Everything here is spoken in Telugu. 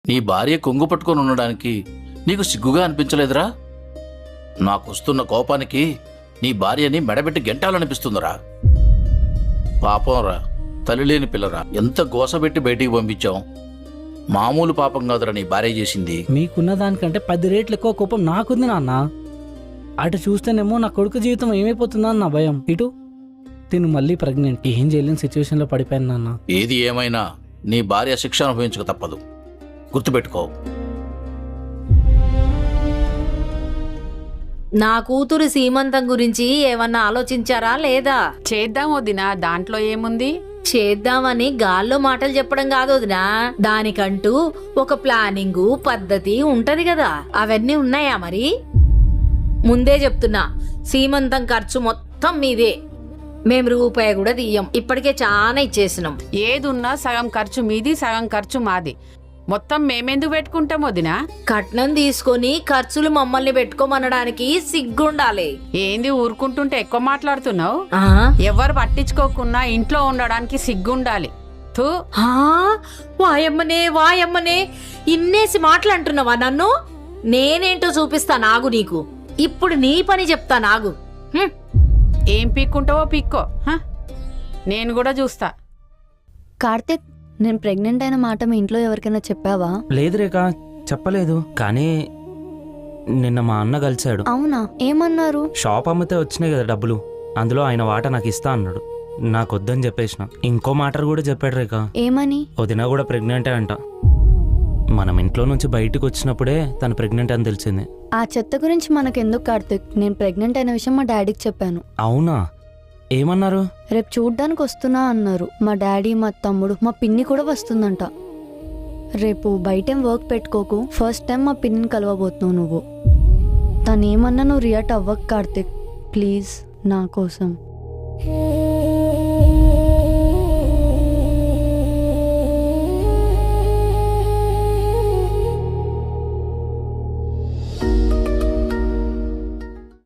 నీ భార్య కొంగు పట్టుకొని ఉండడానికి నీకు సిగ్గుగా అనిపించలేదురా? నాకొస్తున్న కోపానికి నీ భార్యని మెడబెట్టి గెంటాలనిపిస్తుందిరా. పాపంరా, తల్లి లేని పిల్లరా, ఎంత గోసబెట్టి బయటికి పంపించాం. మామూలు పాపం కాదురా నీ భార్య చేసింది. మీకున్న దానికంటే 10 రెట్లు ఎక్కువ కోపం నాకుంది నాన్న. అటు చూస్తేనేమో నా కొడుకు జీవితం ఏమైపోతుందా అన్న భయం. ఇటు తిను మళ్ళీ ప్రెగ్నెంట్. ఏం చేయలేని సిచ్యువేషన్లో పడిపోయాను నాన్న. ఏది ఏమైనా నీ భార్య శిక్ష అనుభవించక తప్పదు, గుర్తుపెట్టుకో. నా కూతురు సీమంతం గురించి ఏమన్నా ఆలోచించారా లేదా? చేద్దాం వదినా, దాంట్లో ఏముంది? చేద్దామని గాల్లో మాటలు చెప్పడం కాదు వదినా, దానికంటూ ఒక ప్లానింగు పద్ధతి ఉంటది కదా. అవన్నీ ఉన్నాయా మరి? ముందే చెప్తున్నా, సీమంతం ఖర్చు మొత్తం మీదే. మేం రూపాయి కూడా తీయం, ఇప్పటికే చాలా ఇచ్చేసినాం. ఏదున్నా సగం ఖర్చు మీది, సగం ఖర్చు మాది. మొత్తం మేమెందుకు పెట్టుకుంటాం వదినా? కట్నం తీసుకొని ఖర్చులు మమ్మల్ని పెట్టుకోమనడానికి సిగ్గుండాలి. ఏంది ఊరుకుంటుంటే ఎక్కువ మాట్లాడుతున్నావు? ఆ? ఎవరు పట్టించుకోకున్నా ఇంట్లో ఉండడానికి సిగ్గుండాలి. థూ. ఆ? వాయమ్మనే వాయమ్మనే, ఇన్నేసి మాటలు అంటున్నావా నన్ను? నేనేంటో చూపిస్తా నాగు నీకు. ఇప్పుడు నీ పని చెప్తా నాగు. ఏం పీక్కుంటావో పీక్కో, నేను కూడా చూస్తా. కార్తిక్, నేను ప్రెగ్నెంట్ అయిన మాట మీ ఇంట్లో ఎవరికైనా చెప్పావా? లేదు రేఖ, చెప్పలేదు. కానీ నిన్న మా అన్న కలిశాడు. అవునా? ఏమన్నారు? షాప్ అమ్మితే వచ్చినాయి కదా డబ్బులు, అందులో ఆయన వాటా నాకు ఇస్తా అన్నాడు. నాకు వద్దని చెప్పేసిన. ఇంకో మాట కూడా చెప్పాడు రేఖ. ఏమని? వదిన కూడా ప్రెగ్నెంటే అంట. మనం ఇంట్లో నుంచి బయటకు వచ్చినప్పుడే తను ప్రెగ్నెంట్ అని తెలిసింది. ఆ చెత్త గురించి మనకెందుకు కార్తిక్? నేను ప్రెగ్నెంట్ అయిన విషయం మా డాడీకి చెప్పాను. అవునా? ఏమన్నారు? రేపు చూడ్డానికి వస్తున్నా అన్నారు. మా డాడీ, మా తమ్ముడు, మా పిన్ని కూడా వస్తుందంట. రేపు బయటేం వర్క్ పెట్టుకోకు. ఫస్ట్ టైం మా పిన్నిని కలవబోతున్నావు నువ్వు. తను ఏమన్నా నువ్వు రియాక్ట్ అవ్వకు కార్తిక్, ప్లీజ్ నా కోసం.